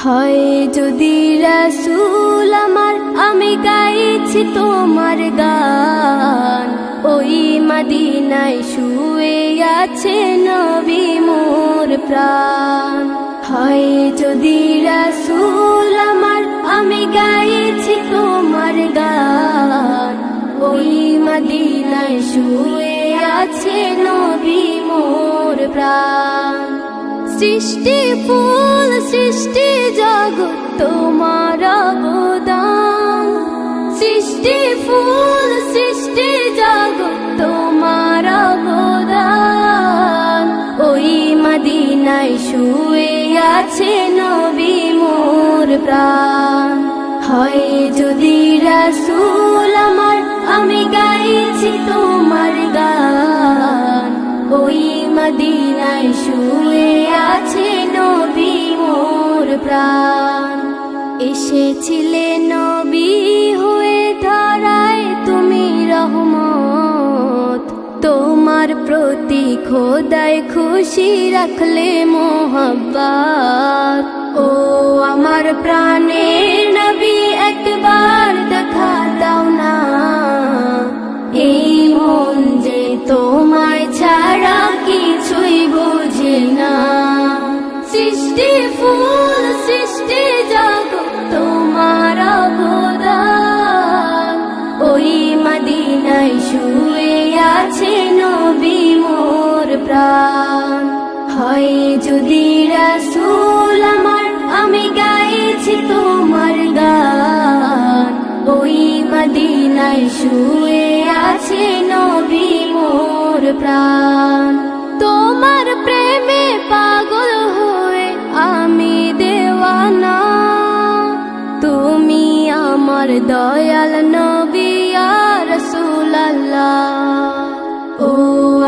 হয় যদি রাসূল আমার, আমি গাইছি তোমার গান। ওই মদিনায় শুয়ে আছে নবী মোর প্রাণ। হয় যদি রাসূল আমার, আমি গাইছি তোমার গান। ওই মদিনায় শুয়ে আছে নবী মোর প্রাণ। সৃষ্টি ফুল সৃষ্টি জগৎ তোমার অবদান। সৃষ্টি ফুল সৃষ্টি জগৎ তোমার অবদান। ওই মদিনায় শুয়ে আছে নবী মোর প্রাণ। হয় যদি রাসূল আমার, আমি গাইছি তোমার গান। ওই মদিনায় শুয়ে আছে নবী মোর প্রাণ। এসেছিলে নবী হয়ে ধরায় তুমি রহমত। তোমার প্রতি খোদায় খুশি রাখলে মোহাব্বত। ও আমার প্রাণের নবী, একবার দেখা দাও না। এই মন যে তোমায় ছাড়া কিছুই বোঝে না। সৃষ্টি ফুল সৃষ্টি জগৎ তোমার অবদান। ওই মদিনায় শুয়ে আছে নবী মোর প্রাণ। হয় যদি রাসূল আমার, আমি গাইছি তোমার গান। ওই মদিনায় শুয়ে আছে নবী মোর প্রাণ। তোমার প্রেমে পাগল হয়ে আমি দেওয়ানা। তুমি আমার দয়াল নবী ইয়া রাসূলুল্লাহ। ও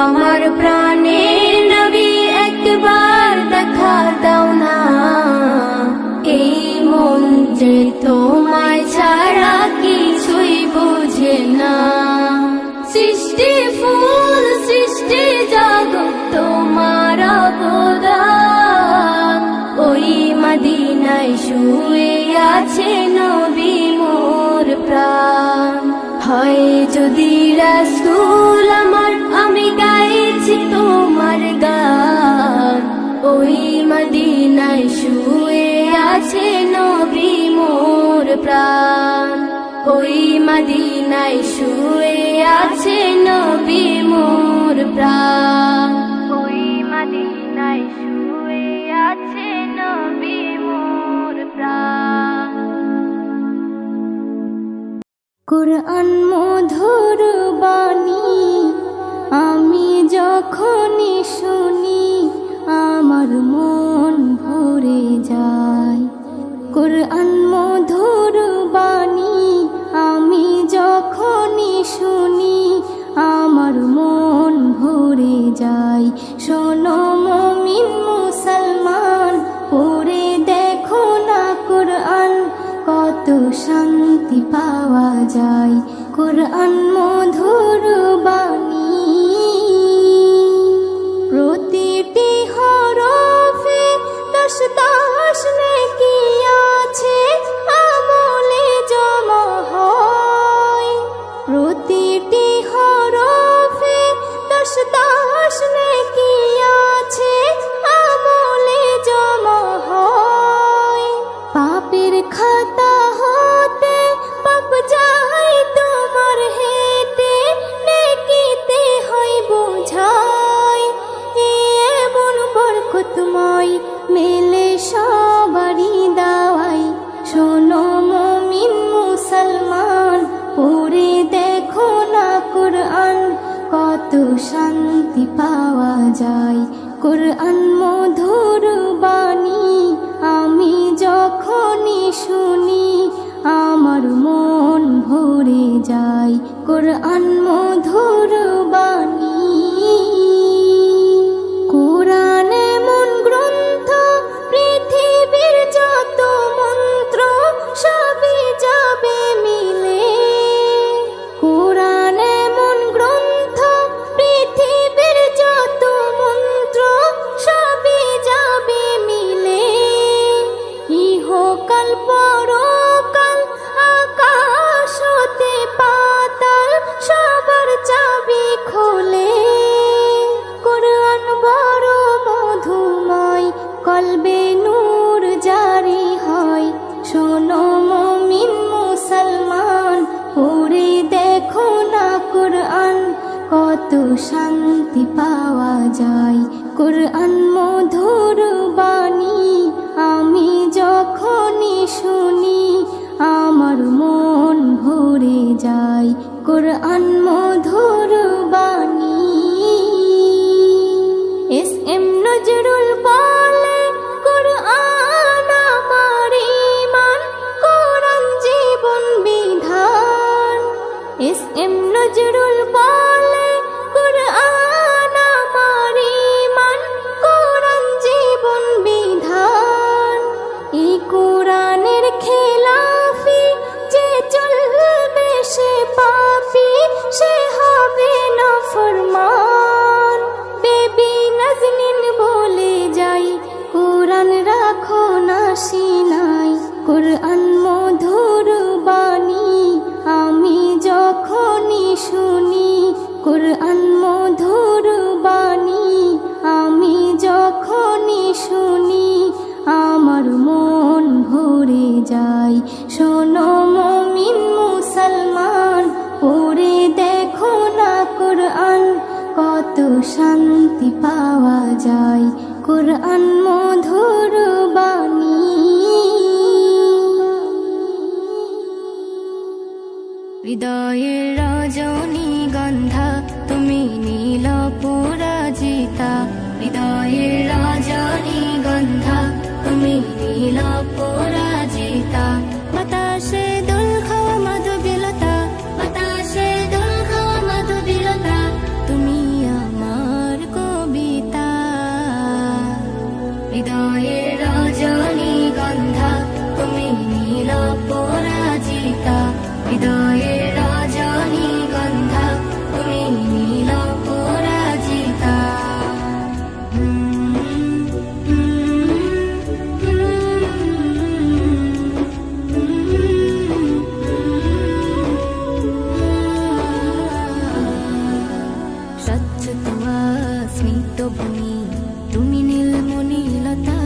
আমার প্রাণের নবী, একবার দেখা দাও না। এই মন যে তোমায় ছাড়া কিছুই বোঝে না। সৃষ্টি ফুল সৃষ্টি জগৎ তোমার অবদান। ওই মদিনায় শুয়ে আছে নবী মোর প্রাণ। হয় যদি রাসূল আমার, আমি গাইছি তোমার গান। ওই মদিনায় শুয়ে আছে নবী মোর প্রাণ। ওই মদিনায় শুয়ে আছে নবী মোর প্রাণ। ওই মদিনায় শুয়ে আছে নবী মোর প্রাণ। কুরআন মধুর বাণী আমি যখনই শুনি, আমার মন ভরে যায়। কুরআন মধুর বাণী আমি যখনই শুনি, আমার মন ভরে যায়। শোনো মুমিন মুসলমান, পড়ে দেখো না কুরআন, কত শান্তি পাওয়া যায়। কুরআন মধুর বাণী, প্রতিটি হরফে 10 নেকি আছে, আমলে জমা হয়। প্রতিটি হরফে 10 নেকি আছে, আমলে জমা হয়। পাপের খাতা হতে পাপ যায় তোমার হেতে, নেকিতে হয় বোঝাই। এমন বরকতময় মেলে সবারই দাওয়াই। শোনো মুমিন মুসলমান, পড়ে দেখো না কুরআন, কত শান্তি পাওয়া যায়। কুরআন মধুর বাণী আমি যখনই শুনি, আমার মন ভরে যায়। কুরআন মধুর বাণী। কুরআন এমন গ্রন্থ, পৃথিবীর যত মন্ত্র সবই যাবে মিলে। কুরআন এমন গ্রন্থ, পৃথিবীর যত মন্ত্র সবই যাবে মিলে। ইহ শান্তি পাওয়া যায়। কোরআন মধুর বাণী আমি যখনই শুনি আমার মন ভরে যায়। কোরআন মধুর বাণী। এস.এম. নজরুল বলে কোরআন আমার ঈমান, কোরআন জীবন বিধান। এস.এম. নজরুল বলে কোরআন আমার ঈমান, কোরআন জীবন বিধান। এই কোরআনের খেলাফি যে চলবে সে পাপী, সে হবে নাফরমান। বেবি নাজনীন বলে যাই কোরআন রাখো না সিনায়। কোরআন মধুর বাণী আমি যখনই শুনি, কোরআন মধুর বাণী আমি যখনই শুনি আমার মন ভরে যায়। শোনো মুমিন মুসলমান, পড়ে দেখো না কোরআন, কত শান্তি পাওয়া যায়। কোরআন মধুর বাণী। হৃদয়ের রজনীগন্ধা তুমি নীল পরাজিতা। হৃদয়ের রজনীগন্ধা তুমি নীল পরাজিতা। বাতাসে দোল খাওয়া মাধবীলতা, বাতাসে দোল খাওয়া মাধবীলতা, তুমি আমার কবিতা। হৃদয়ের রজনীগন্ধা তুমি নীল পরাজিতা। হৃদয়ের রজনীগন্ধা তুমি নীল পরাজিতা। স্বচ্ছ তুয়া স্মিত ভূমি তুমি নীলমণিলতা।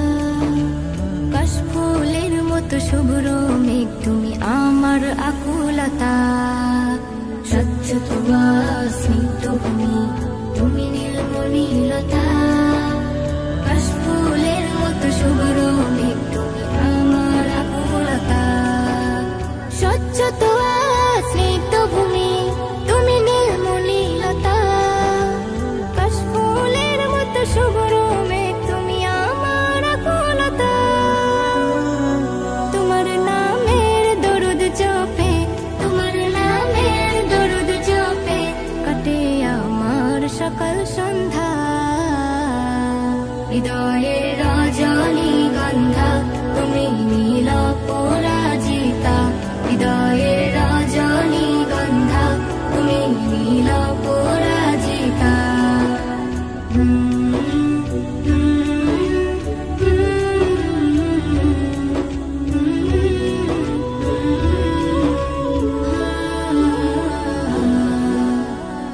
কাশফুলের মতো শুভ্র মেঘ তুমি আমার আকুলতা। স্বচ্ছ তুয়া স্মিত ভূমি তুমি নীলমণিলতা। কাশফুলের মতো শুভ্র মেঘ তুমি আমার আকুলতা। স্বচ্ছ তুয়া স্মিত ভূমি তুমি নীলমণিলতা। কাশফুলের মতো শুভ্র মেঘ তুমি আমার আকুলতা। তোমার নামের দরুদ জপে, তোমার নামের দরুদ জপে কাটে আমার সকাল সন্ধ্যা। হৃদয়ের রজনীগন্ধা তুমি নীল পরাজিতা। হৃদয়ের রজনীগন্ধা তুমি নীল পরাজিতা।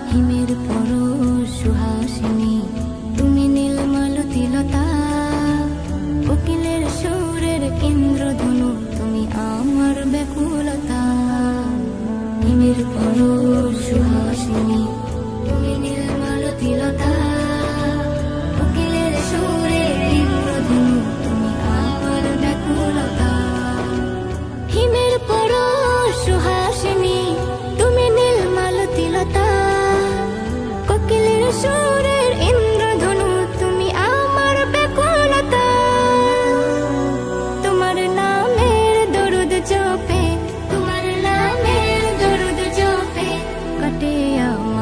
হিমের পরশ সুহাসিনী তুমি নীলমালতিলতা। কোকিলের সুরের ইন্দ্রধনু তুমি আমার ব্যাকুলতা। হিমের পরশ সুহাসিনী তুমি নীলমালতিলতা। কোকিলের সুরের ইন্দ্রধনু তুমি আমার ব্যাকুলতা। হিমের পরশ সুহাসিনী তুমি নীলমালতিলতা। কোকিলের সুরের ইন্দ্রধনু তুমি আমার ব্যাকুলতা। তোমার নামের দরুদ জপে, তোমার নামের দরুদ জপে কাটে আমার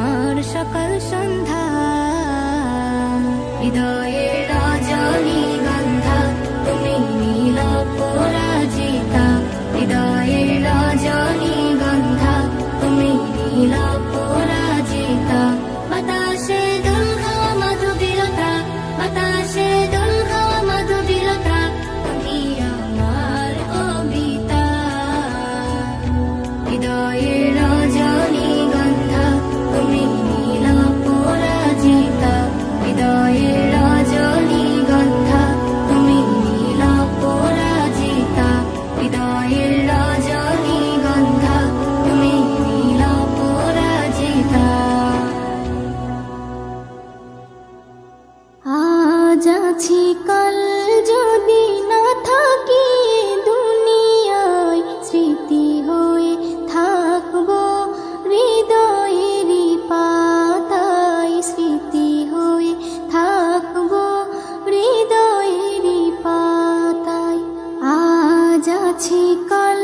আছি কাল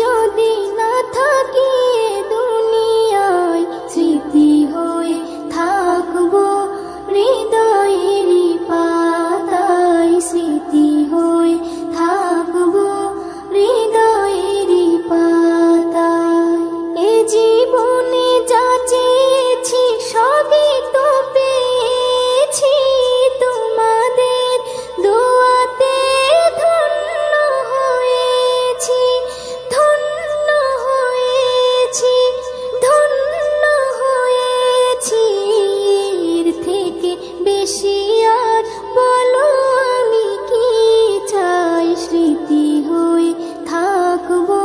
যদি না থাকি এ দুনিয়ায়, স্মৃতি হয়ে থাকবো হৃদয়েরই পাতায়, স্মৃতি হয়ে থাকবো হৃদয়েরই পাতায়। এ জীবনে যা চেয়েছি সবই তো পেয়েছি, তোমাদের দোয়াতে ধন্য হয়েছি, ধন্য হয়েছি, ধন্য হয়েছি। এর থেকে বেশি আর বলো আমি কি চাই, স্মৃতি হয়ে থাকবো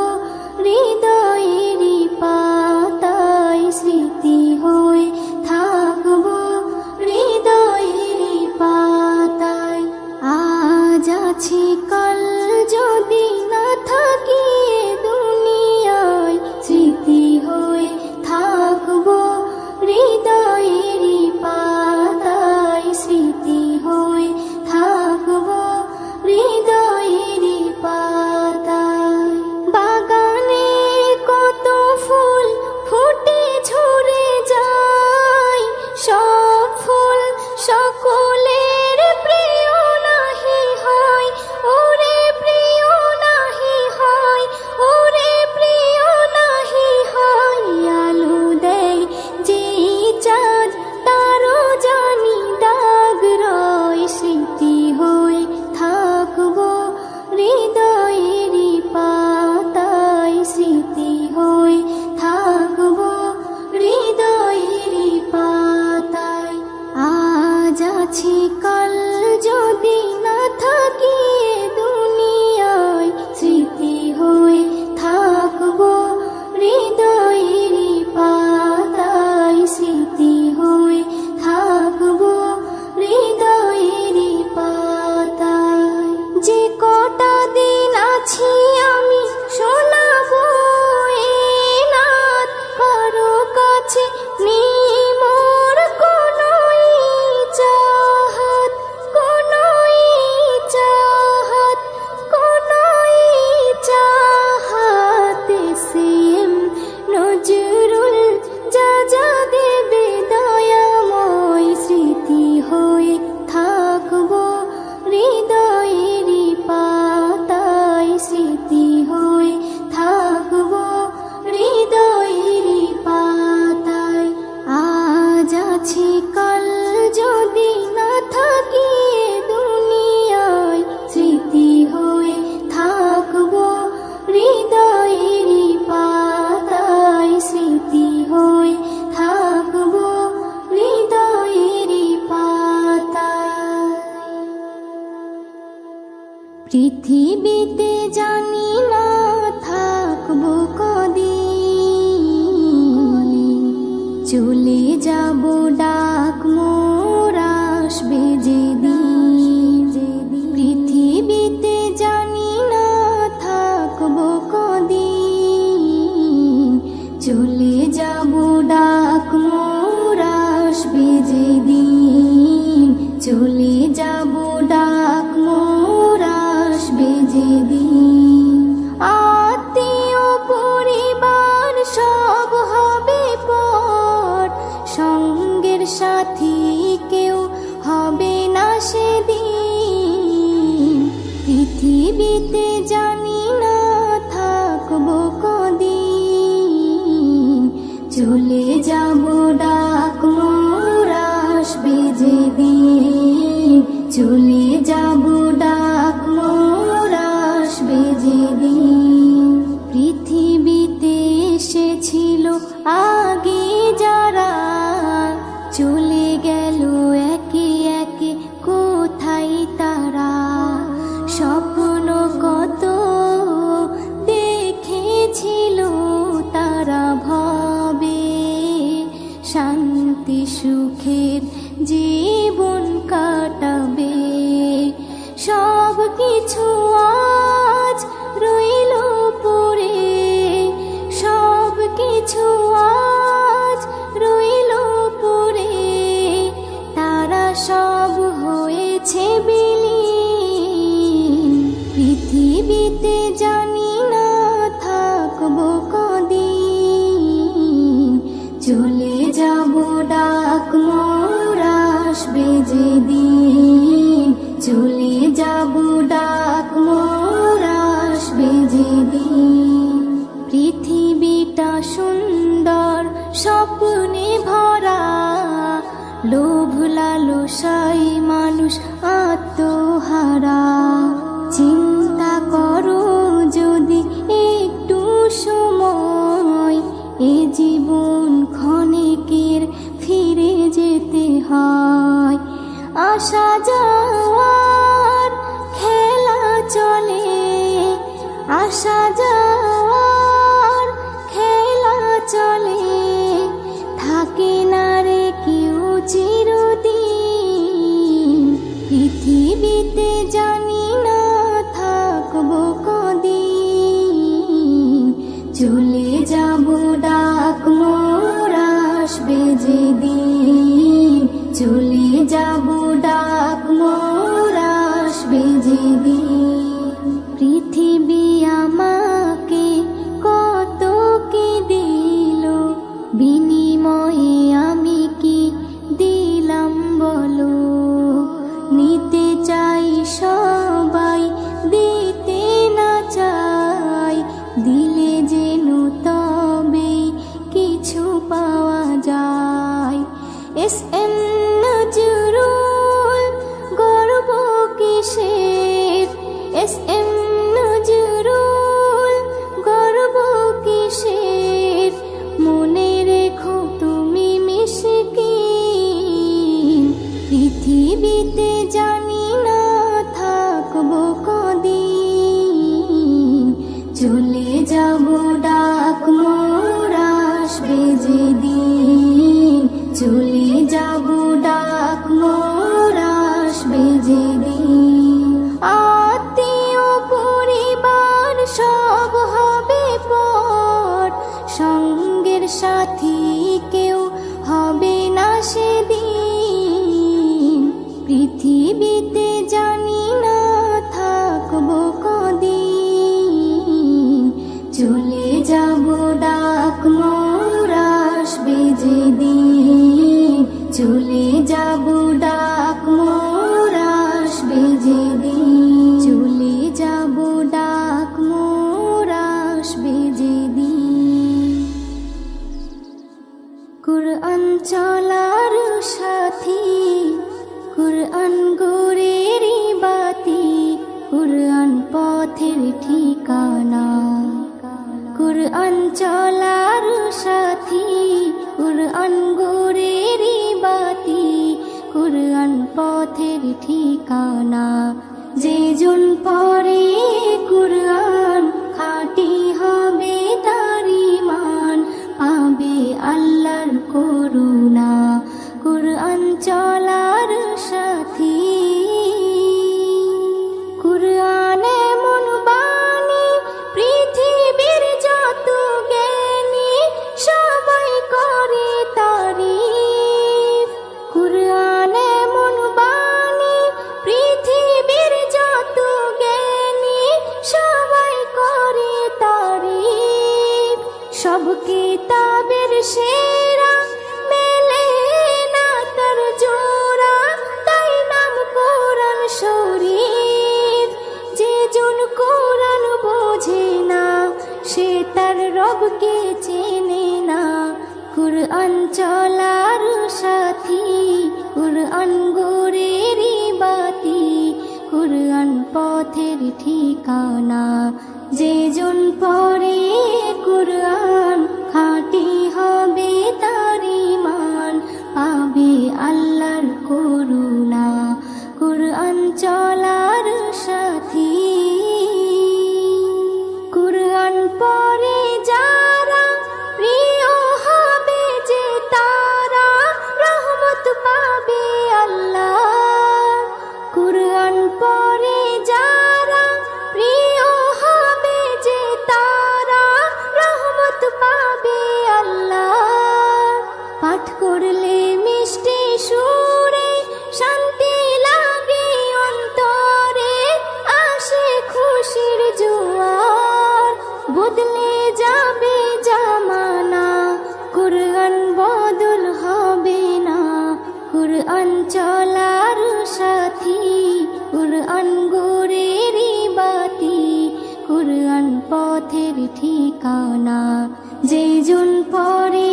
হৃদয়েরই পাতায়, স্মৃতি হয়ে থাকবো হৃদয়েরই পাতায়। আজ আছি কাল যদি না থাকি এ দুনিয়ায়, স্মৃতি হয়ে থাকবো হৃদয়েরই পাতায়, স্মৃতি হয়ে থাকবো হৃদয়েরই পাতায়। বাগানে কত ফুল ফুটে ঝরে যায়, সব ফুল সকলের প্রিয় নাহি হয়, ওরে প্রিয় নাহি হয়, ওরে প্রিয় নাহি হয়। আলো দেয় যে চাঁদ তারও জানি দাগ রয়, স্মৃতি হয়ে থাকবো হৃদয়েরই পাতায়, স্মৃতি হয়ে থাকবো হৃদয়েরই পাতায়। আজ আছি কাল যদি না থাকি এ দুনিয়ায়, স্মৃতি হয়ে থাকবো হৃদয়েরই পাতায়, স্মৃতি হয়ে থাকবো হৃদয়েরই পাতায়। যে কটা দিন আছি আমি শোনাবো এ নাত, কারো কাছে নেই মোর কোনো চাহাত, কোনো চাহাত, কোনো চাহাত। সেম নজরুল যা যা দেবে দয়াময়, স্মৃতি হয়ে থাকবো হৃদয়েরই পাতায়, স্মৃতি হয়ে থাকবো হৃদয়েরই পাতায়। আজ আছি কাল যদি না থাকি এ দুনিয়ায়, স্মৃতি হয়ে থাকবো হৃদয়েরই পাতায়, স্মৃতি হয়ে থাকবো হৃদয়েরই পাতায়। পৃথিবীতে জানি না থাকবো কদিন, চলে যাব ডাক মোর আসবে যেদিন। পৃথিবীতে জানি না থাকবো কদিন, চলে যাব ডাক মোর আসবে যেদিন, চলে যাব ডাক মোর আসবে যেদিন। আত্মীয় পরিবার সব হবে পর, সঙ্গের সাথী কেউ হবে না সেদিন। পৃথিবীতে জানি না থাকবো কদিন, চলে যাব ডাক মোর আসবে যেদিন, চলে যাব ডাক মোর আসবে যেদিন। পৃথিবীতে এসেছিল আগে যারা, চলে গেল একে একে কোথায় তারা। স্বপ্ন কত দেখেছিল তারা ভাবে, শান্তি সুখের জীবন কাটাবে। সব কিছু আজ রইল পড়ে, সব কিছু আজ রইল পড়ে। তারা সব হয়েছে বিলীন, পৃথিবীতে জানি থাকবো কদিন, চলে যাব ডাক মোর আসবে যেদিন, চলে যাব ডাক মোর আসবে যেদিন। পৃথিবীটা সুন্দর স্বপ্নে ভরা, লোভ লালসায় মানুষ আত্মহারা। চিন্তা করো যদি একটু সময়, এ জীবন ক্ষণিকের ফিরে যেতে হয়। আসা যাওয়ার খেলা চলে, আসা যাওয়ার খেলা চলে, থাকে না রে কেউ চিরদিন। পৃথিবীতে জানি না থাকবো কদিন, চলে যাব ডাক মোর আসবে যেদিন, চলে যাব ডাক মোর আসবে যেদিন। পৃথিবী আমাকে কত কি দিল, বিনিময়ে আমি কি দিলাম বলো। নিতে চাই সবাই, দিতে না চাই, দিলে যেন তবে কিছু পাওয়া যায়। এস এম নজরুল গর্ব কিসের, এস এম নজরুল গর্ব কিসের, মনে রেখো তুমি মিশকিন। পৃথিবীতে জানি না থাকবো কদিন, চলে যাব ডাক মোর আসবে যেদিন, চলে যাব ডাক মোর আসবে যেদিন। আত্মীয় পরিবার সব হবে পর, সঙ্গের সাথী কেউ হবে না সেদিন। পৃথিবীতে জানি না থাকবো কদিন, চলে যাব ডাক মোর আসবে যেদিন, চলে যাব ডাক মোর আসবে যেদিন, চলে যাব ডাক মোর আসবে যেদিন। কুরআন চলার সাথী, কুরআন গোরেরি বাতি, কুরআন পথের ঠিকানা। কুরআন চলার সাথী, কুরআন গোরেরি বাতি, কুরআন পথের ঠিকানা। যে জন পড়ে কুরআন খাঁটি হবে তার ঈমান, পাবে আল্লাহর করুণা। কুরআন চলার সাথী, কুরআন এমন বাণী পৃথিবীর যত জ্ঞানী সবাই করে তারিফ। কুরআন এমন বাণী পৃথিবীর যত জ্ঞানী সবাই করে তারিফ। সব কিতাবের সেরা মেলে না তার জোড়া, তাই নাম কোরআন শরীফ। যে জন কোরআন বোঝে না সে তার রবকে চেনে না। কুরআন চলার সাথী, কুরআন গোরেরি বাতি, কুরআন পথের ঠিকানা। যে জন পড়ে কুরআন খাঁটি হবে তার ঈমান, পাবে আল্লাহর করুণা। কুরআন চলার সাথী, কুরআন পড়ে যারা প্রিয় হবে যে তারা, রহমত পাবে আল্লাহ। কুরআন পড়ে যারা প্রিয় হবে যে তারা, রহমত পাবে আল্লাহ। পাঠ করলে মিষ্টি সুরে শান্তি লাগে অন্তরে, আসে খুশির জোয়ার, বদলে যা কুরআন পথের ঠিকানা। যেজন পড়ে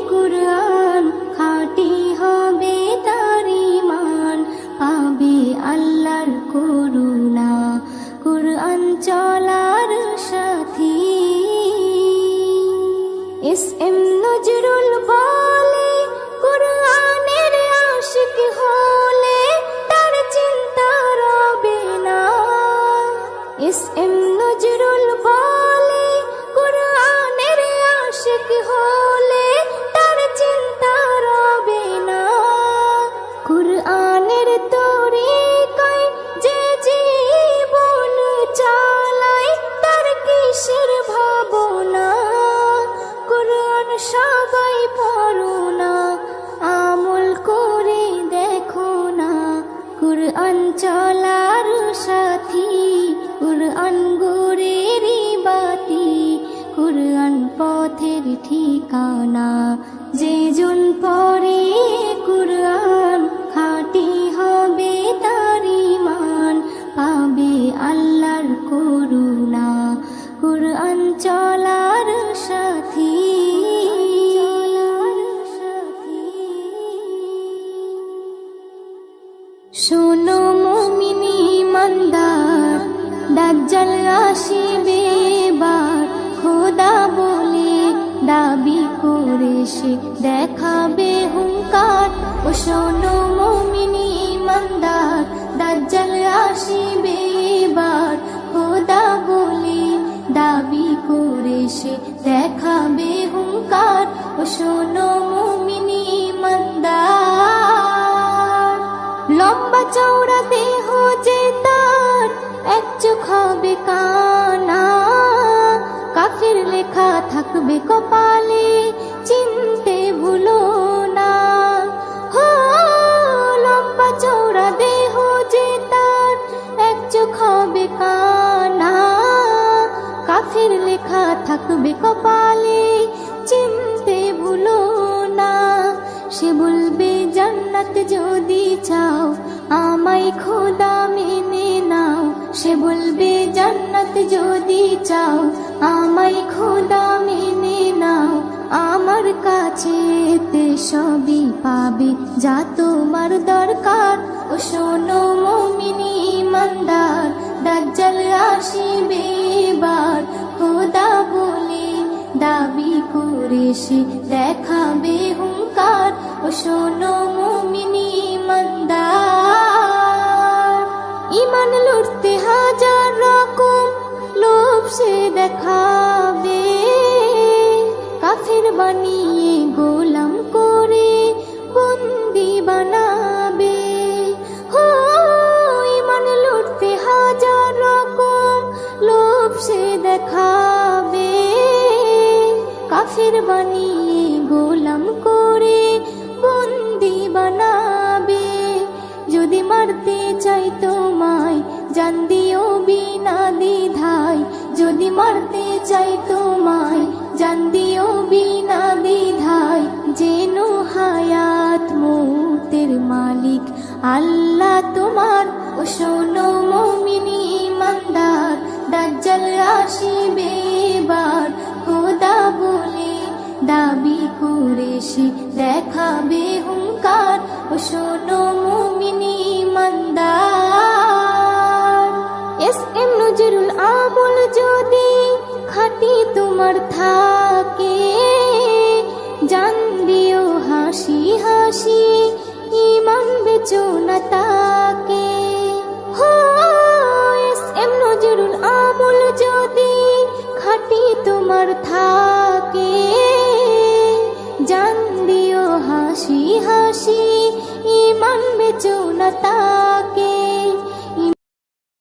কুরআন খাঁটি হবে তার ঈমান, পাবে আল্লাহর করুণা কুরআন চলার সাথী। এস.এম. নজরুল বলে কুরআনের আশিক হলে তার চিন্তা রবে না। এস.এম. নজরুল বলে কুরআনের আশিক হলে তার চিন্তা রবে না। কুরআনের তরিকায় যে জীবন চালায় তার কিসের ভাবনা। কুরআন সবাই পড়ো না, আমল করে দেখো না। কুরআন চলার সাথী, কুরআন গোরের বাতি, কুরআন পথের ঠিকানা। যেজন পড়ে কুরআন খাঁটি হবে তার ঈমান, পাবে আল্লাহর করুণা কুরআন চলার সাথী। শোনো মুমিন ঈমানদার, দাজ্জাল আসিবে এবার। খোদা বলে দাবি করে সে দেখাবে হুঙ্কার। ও শোনো মুমিন ঈমানদার, দাজ্জাল আসিবে এবার। খোদা বলে দাবি করে সে দেখাবে হুঙ্কার। ও শোনো মুমিন ঈমানদার, লম্বা চওড়া দেহ যে তার, এক চোখ হবে কানা। কাফির লেখা থাকবে কপালে, চিনতে ভুলো না। হো লম্বা চওড়া দেহ যে তার, এক চোখ হবে কানা। কাফির লেখা থাকবে কপালে, চিনতে ভুলো না। সে বলবে জান্নাত যদি চাও আমায় খোদা মেনে নাও। সে বলবে জান্নাত যদি চাও আমায় খোদা মেনে নাও। আমার কাছে তে সবই পাবে যা তোমার দরকার। ও শোনো মুমিন ঈমানদার, দাজ্জাল আসিবে এবার। খোদা বলে দাবি করে সে দেখাবে হুঙ্কার। ও শোনো মুমিন ঈমানদার, ঈমান লুটতে হাজার রকম লোভ সে দেখাবে। কাফির বানিয়ে গোলাম করে বন্দি বানাবে। হো ঈমান লুটতে হাজার রকম লোভ সে দেখাবে। কাফির বানিয়ে গোলাম করে বন্দি বানাবে। যদি মারতে চাই তোমায় জান দিও বিনা দ্বিধায়। যদি মারতে চাই তোমায় জান দিও বিনা দ্বিধায়। যেন হায়াত মৌতের মালিক আল্লাহ তোমার। ও শোনো মুমিন ঈমানদার, দাজ্জাল আসিবে এবার। খোদা বলে দাবি করে সে দেখাবে হুঙ্কার। ও শোনো মুমিন ঈমানদার, এস.এম. নজরুল আমল যদি খাঁটি তোমার থাকে, জান দিও হাসি হাসি ঈমান বেচো না তাকে। হো এস.এম. নজরুল আমল যদি খাঁটি তোমার থাকে, জান দিও হাসি হাসি ঈমান বেচো না তাকে।